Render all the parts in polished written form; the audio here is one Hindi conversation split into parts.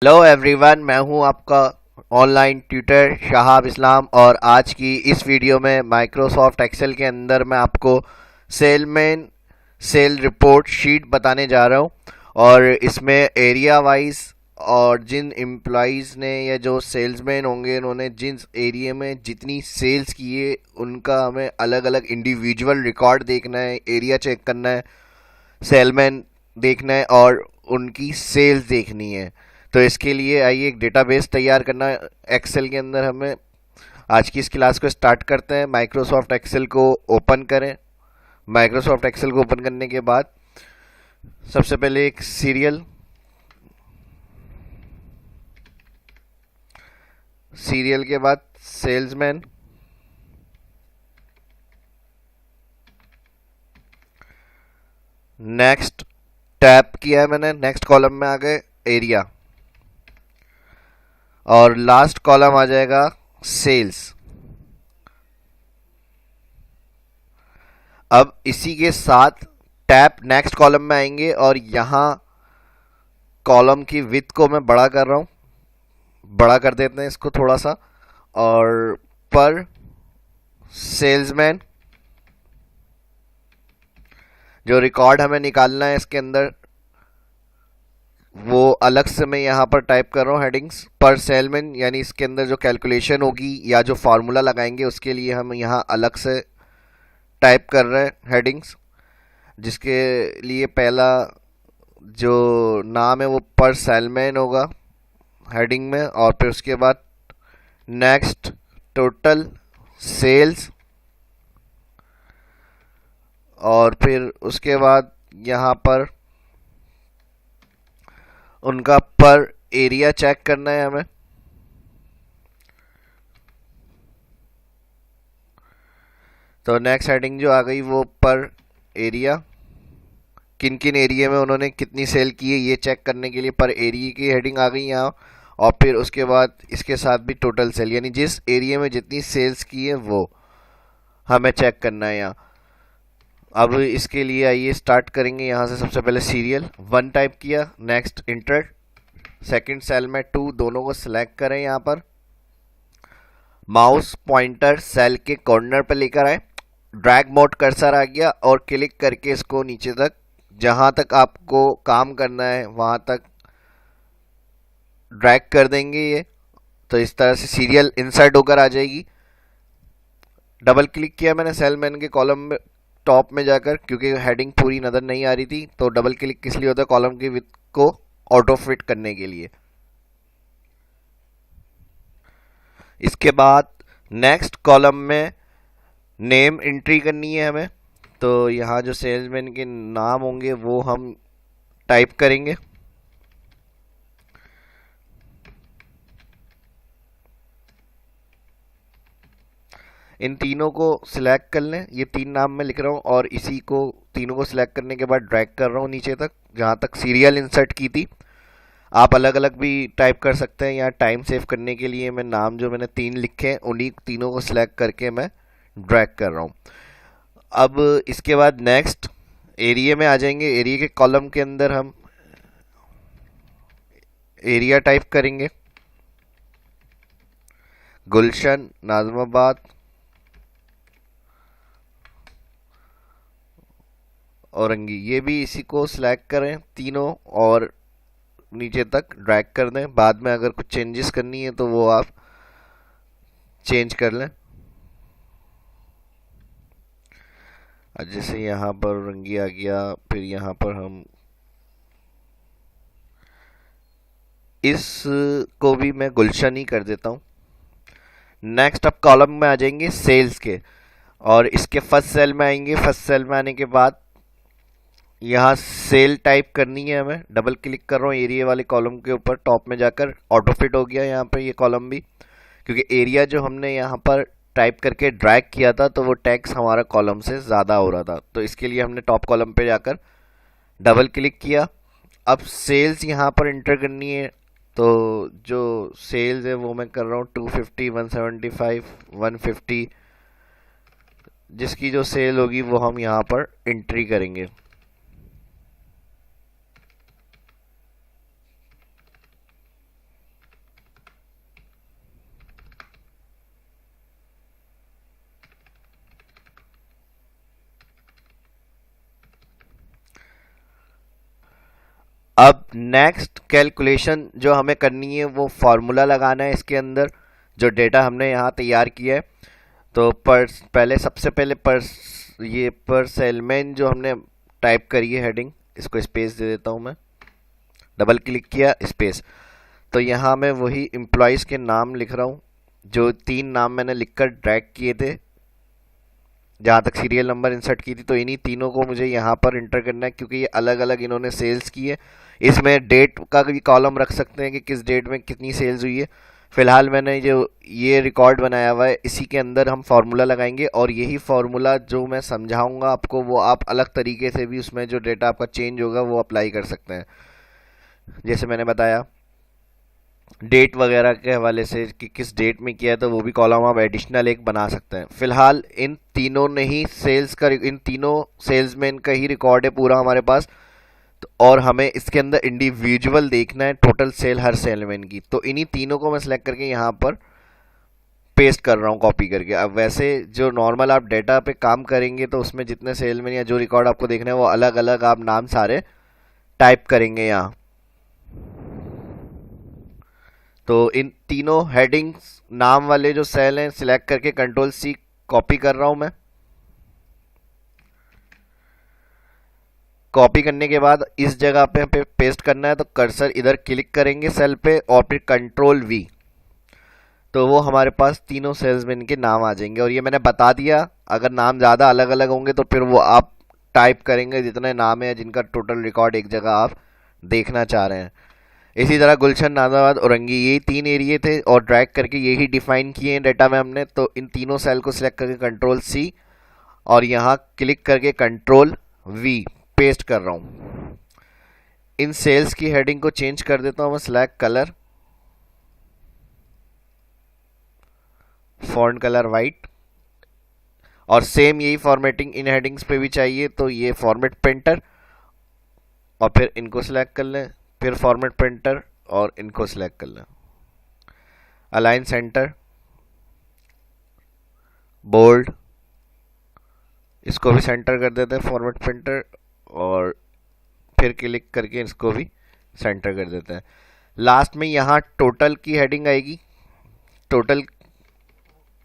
हेलो एवरीवन, मैं हूं आपका ऑनलाइन ट्यूटर शहाब इस्लाम। और आज की इस वीडियो में माइक्रोसॉफ्ट एक्सेल के अंदर मैं आपको सेलमैन सेल रिपोर्ट शीट बताने जा रहा हूं। और इसमें एरिया वाइज और जिन एम्प्लॉयज़ ने या जो सेल्समैन होंगे उन्होंने जिन एरिया में जितनी सेल्स किए उनका हमें अलग अलग इंडिविजुअल रिकॉर्ड देखना है, एरिया चेक करना है, सेलमैन देखना है और उनकी सेल्स देखनी है। तो इसके लिए आइए एक डेटाबेस तैयार करना है एक्सेल के अंदर हमें। आज की इस क्लास को स्टार्ट करते हैं। माइक्रोसॉफ्ट एक्सेल को ओपन करें। माइक्रोसॉफ्ट एक्सेल को ओपन करने के बाद सबसे पहले एक सीरियल सीरियल के बाद सेल्समैन, नेक्स्ट टैप किया है मैंने, नेक्स्ट कॉलम में आ गए एरिया और लास्ट कॉलम आ जाएगा सेल्स। अब इसी के साथ टैप नेक्स्ट कॉलम में आएंगे और यहां कॉलम की विड्थ को मैं बड़ा कर रहा हूं, बड़ा कर देते हैं इसको थोड़ा सा। और पर सेल्समैन जो रिकॉर्ड हमें निकालना है इसके अंदर वो अलग से मैं यहाँ पर टाइप कर रहा हूँ हेडिंग्स पर सेलमैन, यानी इसके अंदर जो कैलकुलेशन होगी या जो फार्मूला लगाएंगे उसके लिए हम यहाँ अलग से टाइप कर रहे हैं हेडिंग्स, जिसके लिए पहला जो नाम है वो पर सेलमैन होगा हेडिंग में। और फिर उसके बाद नेक्स्ट टोटल सेल्स और फिर उसके बाद यहाँ पर उनका पर एरिया चेक करना है हमें। तो नेक्स्ट हेडिंग जो आ गई वो पर एरिया, किन किन एरिया में उन्होंने कितनी सेल की है ये चेक करने के लिए पर एरिया की हेडिंग आ गई यहाँ। और फिर उसके बाद इसके साथ भी टोटल सेल, यानी जिस एरिया में जितनी सेल्स की है वो हमें चेक करना है यहाँ। अब इसके लिए आइए स्टार्ट करेंगे यहाँ से। सबसे पहले सीरियल 1 टाइप किया, नेक्स्ट इंटर, सेकंड सेल में 2, दोनों को सिलेक्ट करें। यहाँ पर माउस पॉइंटर सेल के कॉर्नर पर लेकर आए, ड्रैग मोड कर्सर आ गया और क्लिक करके इसको नीचे तक, जहां तक आपको काम करना है वहां तक ड्रैग कर देंगे ये। तो इस तरह से सीरियल इंसर्ट होकर आ जाएगी। डबल क्लिक किया मैंने सेलमैन के कॉलम में टॉप में जाकर, क्योंकि हेडिंग पूरी नज़र नहीं आ रही थी। तो डबल क्लिक किस लिए होता है? कॉलम की विड्थ को ऑटो फिट करने के लिए। इसके बाद नेक्स्ट कॉलम में नेम एंट्री करनी है हमें। तो यहाँ जो सेल्समैन के नाम होंगे वो हम टाइप करेंगे। इन तीनों को सिलेक्ट कर लें, ये 3 नाम मैं लिख रहा हूँ और इसी को तीनों को सिलेक्ट करने के बाद ड्रैग कर रहा हूँ नीचे तक जहाँ तक सीरियल इंसर्ट की थी। आप अलग अलग भी टाइप कर सकते हैं। यहाँ टाइम सेव करने के लिए मैं नाम जो मैंने 3 लिखे हैं उन्हीं तीनों को सिलेक्ट करके मैं ड्रैग कर रहा हूँ। अब इसके बाद नेक्स्ट एरिया में आ जाएंगे। एरिया के कॉलम के अंदर हम एरिया टाइप करेंगे, गुलशन, नाजमाबाद, औरंगी, ये भी इसी को सिलेक्ट करें तीनों और नीचे तक ड्रैग कर दें। बाद में अगर कुछ चेंजेस करनी है तो वो आप चेंज कर लें। जैसे यहाँ पर औरंगी आ गया, फिर यहाँ पर हम इस को भी मैं गुलशन ही कर देता हूँ। नेक्स्ट अब कॉलम में आ जाएंगे सेल्स के और इसके फर्स्ट सेल में आएंगे। फर्स्ट सेल में आने के बाद यहाँ सेल टाइप करनी है हमें। डबल क्लिक कर रहा हूँ एरिया वाले कॉलम के ऊपर, टॉप में जाकर ऑटो फिट हो गया यहाँ पर ये कॉलम भी, क्योंकि एरिया जो हमने यहाँ पर टाइप करके ड्रैग किया था तो वो टैक्स हमारा कॉलम से ज़्यादा हो रहा था। तो इसके लिए हमने टॉप कॉलम पे जाकर डबल क्लिक किया। अब सेल्स यहाँ पर इंटर करनी है। तो जो सेल्स है वो मैं कर रहा हूँ 250, 175, 150, जिसकी जो सेल होगी वो हम यहाँ पर एंट्री करेंगे। नेक्स्ट कैलकुलेशन जो हमें करनी है वो फार्मूला लगाना है इसके अंदर, जो डेटा हमने यहाँ तैयार किया है। तो सबसे पहले पर सेलमैन जो हमने टाइप करी है हेडिंग, इसको स्पेस दे देता हूँ मैं, डबल क्लिक किया स्पेस। तो यहाँ मैं वही एम्प्लॉयज़ के नाम लिख रहा हूँ जो 3 नाम मैंने लिखकर ड्रैग किए थे, जहाँ तक सीरियल नंबर इंसर्ट की थी। तो इन्हीं तीनों को मुझे यहाँ पर इंटर करना है, क्योंकि ये अलग अलग इन्होंने सेल्स की है। इसमें डेट का भी कॉलम रख सकते हैं कि किस डेट में कितनी सेल्स हुई है। फिलहाल मैंने जो ये रिकॉर्ड बनाया हुआ है इसी के अंदर हम फार्मूला लगाएंगे, और यही फार्मूला जो मैं समझाऊंगा आपको वो आप अलग तरीके से भी उसमें जो डेटा आपका चेंज होगा वो अप्लाई कर सकते हैं। जैसे मैंने बताया डेट वगैरह के हवाले से कि किस डेट में किया है, तो वो भी कॉलम आप एडिशनल एक बना सकते हैं। फिलहाल इन तीनों सेल्समैन का ही रिकॉर्ड है पूरा हमारे पास। तो और हमें इसके अंदर इंडिविजुअल देखना है टोटल सेल हर सेलमैन की। तो इन्हीं तीनों को मैं सिलेक्ट करके यहाँ पर पेस्ट कर रहा हूँ कॉपी करके। अब वैसे जो नॉर्मल आप डेटा पे काम करेंगे तो उसमें जितने सेलमैन या जो रिकॉर्ड आपको देखना है वो अलग अलग आप नाम सारे टाइप करेंगे यहाँ। तो इन तीनों हेडिंग्स नाम वाले जो सेल हैं सिलेक्ट करके कंट्रोल सी कॉपी कर रहा हूं मैं। कॉपी करने के बाद इस जगह पे पेस्ट करना है, तो कर्सर इधर क्लिक करेंगे सेल पे और फिर कंट्रोल वी, तो वो हमारे पास तीनों सेल्समैन के नाम आ जाएंगे। और ये मैंने बता दिया, अगर नाम ज़्यादा अलग अलग होंगे तो फिर वो आप टाइप करेंगे जितने नाम है जिनका टोटल रिकॉर्ड एक जगह आप देखना चाह रहे हैं। इसी तरह गुलशन, नाजाबाद, औरंगी, ये 3 एरिए थे और ड्रैग करके यही डिफाइन किए हैं डेटा में हमने। तो इन तीनों सेल को सिलेक्ट करके कंट्रोल सी और यहाँ क्लिक करके कंट्रोल वी पेस्ट कर रहा हूँ। इन सेल्स की हेडिंग को चेंज कर देता हूँ मैं, select colour, font colour white, और सेम यही फॉर्मेटिंग इन हेडिंग्स पे भी चाहिए। तो ये फॉर्मेट प्रिंटर और फिर इनको सिलेक्ट कर लें, फिर फॉर्मेट प्रिंटर और इनको सिलेक्ट कर लें, अलाइन सेंटर, बोल्ड, इसको भी सेंटर कर देते हैं फॉर्मेट प्रिंटर, और फिर क्लिक करके इसको भी सेंटर कर देते हैं। लास्ट में यहाँ टोटल की हेडिंग आएगी, टोटल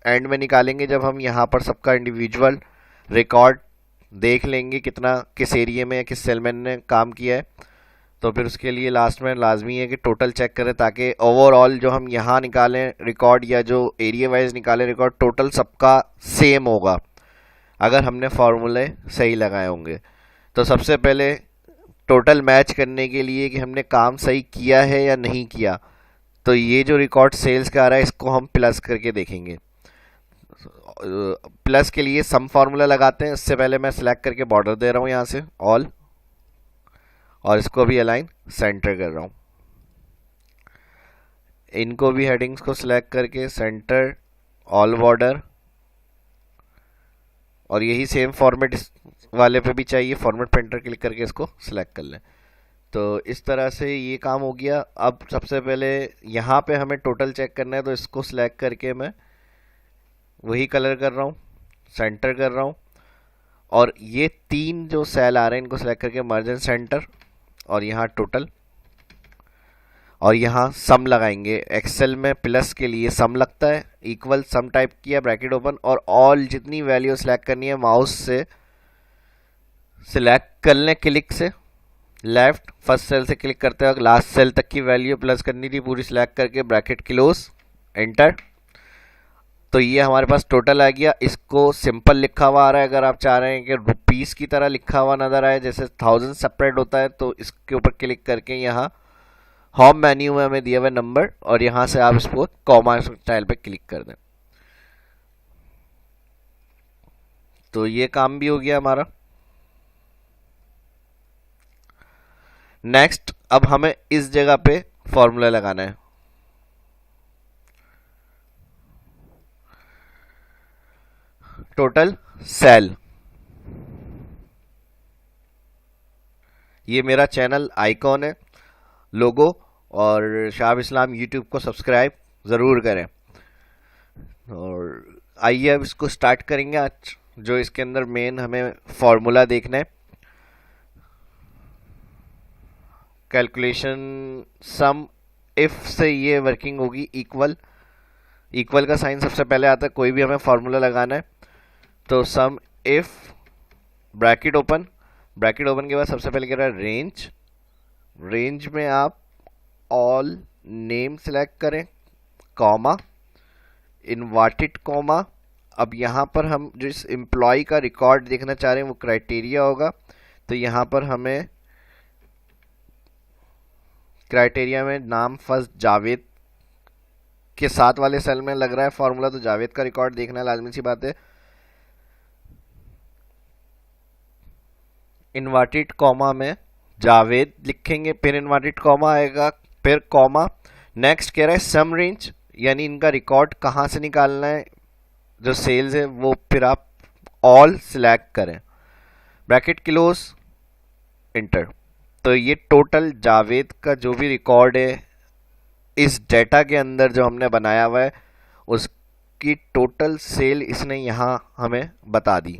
एंड में निकालेंगे जब हम यहाँ पर सबका इंडिविजुअल रिकॉर्ड देख लेंगे कितना किस एरिया में किस सेलमैन ने काम किया है। तो फिर उसके लिए लास्ट में लाजमी है कि टोटल चेक करें, ताकि ओवरऑल जो हम यहाँ निकालें रिकॉर्ड या जो एरिया वाइज निकालें रिकॉर्ड, टोटल सबका सेम होगा अगर हमने फार्मूले सही लगाए होंगे। तो सबसे पहले टोटल मैच करने के लिए कि हमने काम सही किया है या नहीं किया, तो ये जो रिकॉर्ड सेल्स का आ रहा है इसको हम प्लस करके देखेंगे। प्लस के लिए सम फार्मूला लगाते हैं। इससे पहले मैं सिलेक्ट करके बॉर्डर दे रहा हूँ यहाँ से ऑल, और इसको भी अलाइन सेंटर कर रहा हूँ। इनको भी हेडिंग्स को सिलेक्ट करके सेंटर, ऑल बॉर्डर, और यही सेम फॉर्मेट इस वाले पे भी चाहिए, फॉर्मेट प्रिंटर क्लिक करके इसको सिलेक्ट कर लें। तो इस तरह से ये काम हो गया। अब सबसे पहले यहाँ पे हमें टोटल चेक करना है, तो इसको सिलेक्ट करके मैं वही कलर कर रहा हूँ, सेंटर कर रहा हूँ, और ये 3 जो सेल आ रहे हैं इनको सिलेक्ट करके मर्ज एंड सेंटर, और यहाँ टोटल, और यहाँ सम लगाएंगे। एक्सेल में प्लस के लिए सम लगता है, इक्वल सम टाइप किया, ब्रैकेट ओपन, और ऑल जितनी वैल्यू सिलेक्ट करनी है माउस से सिलेक्ट कर लें, क्लिक से लेफ्ट फर्स्ट सेल से क्लिक करते वक्त लास्ट सेल तक की वैल्यू प्लस करनी थी, पूरी सिलेक्ट करके ब्रैकेट क्लोज, एंटर। तो ये हमारे पास टोटल आ गया। इसको सिंपल लिखा हुआ आ रहा है, अगर आप चाह रहे हैं कि रुपीस की तरह लिखा हुआ नजर आए, जैसे 1000 सेपरेट होता है, तो इसके ऊपर क्लिक करके यहाँ होम मेन्यू में हमें दिया हुआ नंबर, और यहाँ से आप इसको कॉमा स्टाइल पे क्लिक कर दें। तो ये काम भी हो गया हमारा। नेक्स्ट अब हमें इस जगह पे फॉर्मूला लगाना है। टोटल सेल, ये मेरा चैनल आइकॉन है, लोगो, और शाह इस्लाम यूट्यूब को सब्सक्राइब ज़रूर करें। और आइए अब इसको स्टार्ट करेंगे आज, जो इसके अंदर मेन हमें फॉर्मूला देखना है। कैलकुलेशन सम इफ से ये वर्किंग होगी। इक्वल, इक्वल का साइन सबसे पहले आता है, कोई भी हमें फॉर्मूला लगाना है तो sum if bracket open, bracket open के बाद सबसे पहले कह रहा है रेंज, रेंज में आप ऑल नेम सेलेक्ट करें, कॉमा, इनवर्टेड कॉमा। अब यहाँ पर हम जो इस एम्प्लॉय का रिकॉर्ड देखना चाह रहे हैं वो क्राइटेरिया होगा, तो यहाँ पर हमें क्राइटेरिया में नाम फर्स्ट जावेद के साथ वाले सेल में लग रहा है फॉर्मूला, तो जावेद का रिकॉर्ड देखना है, लाजमी सी बात है। इनवर्टेड कॉमा में जावेद लिखेंगे, फिर इनवर्टेड कॉमा आएगा, फिर कॉमा। नेक्स्ट कह रहा है सम रेंज, यानी इनका रिकॉर्ड कहाँ से निकालना है, जो सेल्स है वो फिर आप ऑल सिलेक्ट करें, ब्रैकेट क्लोज, इंटर। तो ये टोटल जावेद का जो भी रिकॉर्ड है इस डेटा के अंदर जो हमने बनाया हुआ है उसकी टोटल सेल इसने यहाँ हमें बता दी।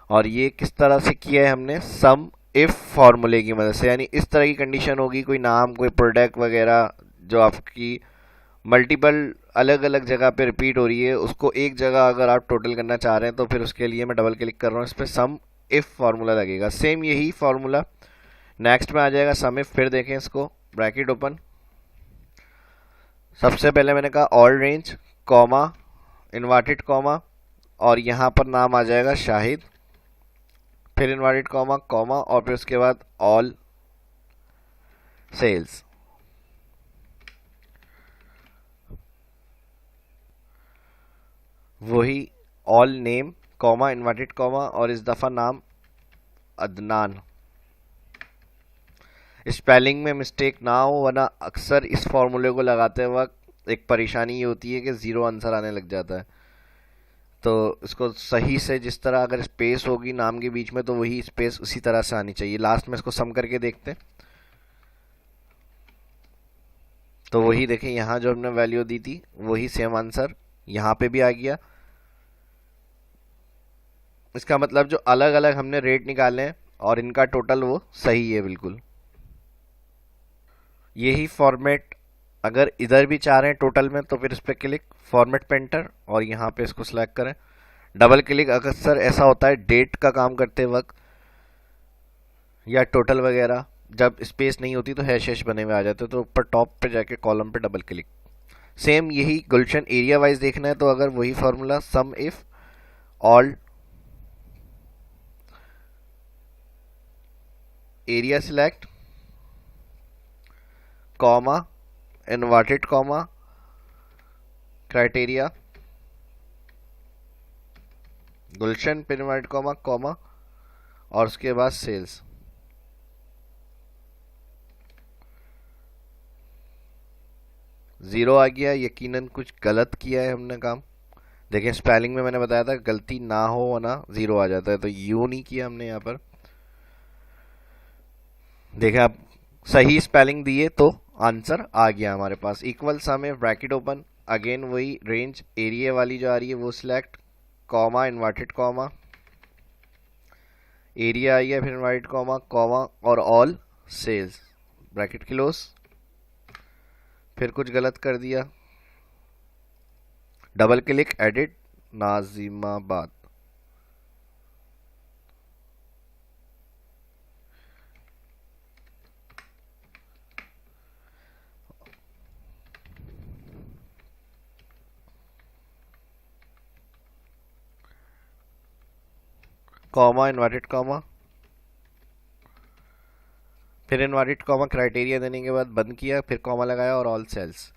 और ये किस तरह से किया है हमने, सम इफ फॉर्मूले की मदद से, यानी इस तरह की कंडीशन होगी, कोई नाम, कोई प्रोडक्ट वगैरह जो आपकी मल्टीपल अलग अलग जगह पे रिपीट हो रही है, उसको एक जगह अगर आप टोटल करना चाह रहे हैं तो फिर उसके लिए मैं डबल क्लिक कर रहा हूँ, इस पर सम इफ फार्मूला लगेगा। सेम यही फार्मूला नेक्स्ट में आ जाएगा, सम इफ। फिर देखें इसको, ब्रैकेट ओपन, सबसे पहले मैंने कहा all range, comma, inverted comma, और यहाँ पर नाम आ जाएगा शाहिद, फिर इनवर्टेड कॉमा, कॉमा, और फिर उसके बाद ऑल सेल्स। वही all name, comma, inverted comma, और इस दफ़ा नाम अदनान। स्पेलिंग में मिस्टेक ना हो, वरना अक्सर इस फॉर्मूले को लगाते वक्त एक परेशानी ये होती है कि ज़ीरो आंसर आने लग जाता है। तो इसको सही से, जिस तरह अगर स्पेस होगी नाम के बीच में तो वही स्पेस उसी तरह से आनी चाहिए। लास्ट में इसको सम करके देखते हैं, तो वही देखें यहाँ जो हमने वैल्यू दी थी वही सेम आंसर यहाँ पे भी आ गया। इसका मतलब जो अलग अलग हमने रेट निकाले हैं और इनका टोटल वो सही है बिल्कुल। यही फॉर्मेट अगर इधर भी चाह रहे हैं टोटल में तो फिर इस पर क्लिक, फॉर्मेट पेंटर, और यहाँ पे इसको सिलेक्ट करें, डबल क्लिक। अक्सर ऐसा होता है डेट का काम करते वक्त या टोटल वगैरह, जब स्पेस नहीं होती तो हैश हैश बने हुए आ जाते, तो ऊपर टॉप पे जाके कॉलम पे डबल क्लिक। सेम यही गुलशन एरिया वाइज देखना है तो अगर वही formula, sum if all area select, comma, inverted comma, criteria, Gulshan, फिर इनवर्टेड कॉमा, कॉमा, और उसके बाद सेल्स। ज़ीरो आ गया, यकीनन कुछ गलत किया है हमने काम। देखें स्पेलिंग में मैंने बताया था गलती ना हो वरना ज़ीरो आ जाता है, तो यूँ नहीं किया हमने यहाँ पर। देखें आप सही स्पेलिंग दिए तो आंसर आ गया हमारे पास। इक्वल सम है, ब्रैकेट ओपन, अगेन वही रेंज एरिया वाली जो आ रही है वो select, comma, inverted comma, area I है, फिर इन्वर्टेड कॉमा, कॉमा, और ऑल सेल्स, ब्रैकेट क्लोज। फिर कुछ गलत कर दिया, double click, edit, Nazimabad. Comma, inverted comma, फिर इन्वर्टेड कॉमा, क्राइटेरिया देने के बाद बंद किया, फिर कॉमा लगाया और ऑल सेल्स।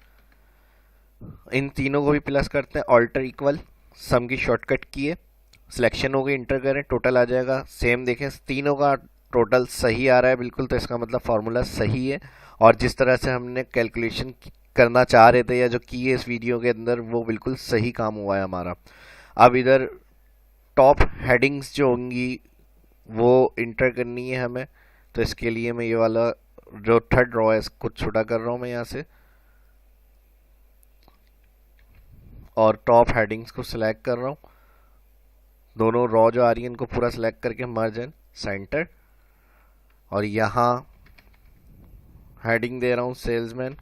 इन तीनों को भी प्लस करते हैं, ऑल्टर इक्वल, सम की शॉर्टकट किए, सिलेक्शन हो गई, इंटर करें, टोटल आ जाएगा। सेम देखें तीनों का टोटल सही आ रहा है बिल्कुल, तो इसका मतलब फार्मूला सही है और जिस तरह से हमने कैलकुलेशन करना चाह रहे थे या जो की है इस वीडियो के अंदर वो बिल्कुल सही काम हुआ है हमारा। अब इधर टॉप हेडिंग्स जो होंगी वो इंटर करनी है हमें, तो इसके लिए मैं ये वाला जो थर्ड रॉ है इसको छोटा कर रहा हूँ मैं यहाँ से, और टॉप हेडिंग्स को सिलेक्ट कर रहा हूँ। दोनों रॉ जो आ रही है इनको पूरा सिलेक्ट करके मर्ज एंड सेंटर, और यहाँ हेडिंग दे रहा हूँ सेल्समैन,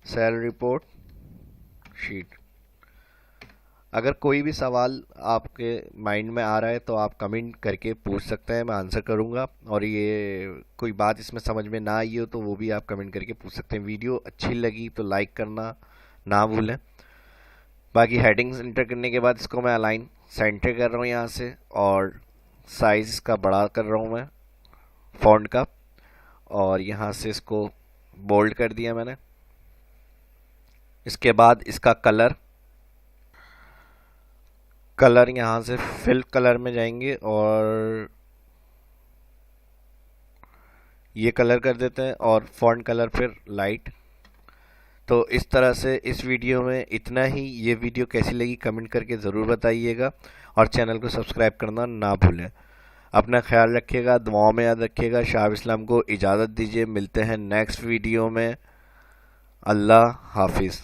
सेल रिपोर्ट शीट। अगर कोई भी सवाल आपके माइंड में आ रहा है तो आप कमेंट करके पूछ सकते हैं, मैं आंसर करूंगा। और ये कोई बात इसमें समझ में ना आई हो तो वो भी आप कमेंट करके पूछ सकते हैं। वीडियो अच्छी लगी तो लाइक करना ना भूलें। बाकी हेडिंग्स इंटर करने के बाद इसको मैं अलाइन सेंटर कर रहा हूँ यहाँ से, और साइज इसका बड़ा कर रहा हूँ मैं फॉन्ट का, और यहाँ से इसको बोल्ड कर दिया मैंने। इसके बाद इसका कलर यहाँ से फिल कलर में जाएंगे और ये कलर कर देते हैं, और फॉन्ट कलर फिर लाइट। तो इस तरह से इस वीडियो में इतना ही। ये वीडियो कैसी लगी कमेंट करके ज़रूर बताइएगा, और चैनल को सब्सक्राइब करना ना भूलें। अपना ख्याल रखिएगा, दुआओं में याद रखिएगा। शाह इस्लाम को इजाज़त दीजिए, मिलते हैं नेक्स्ट वीडियो में। अल्लाह हाफिज़।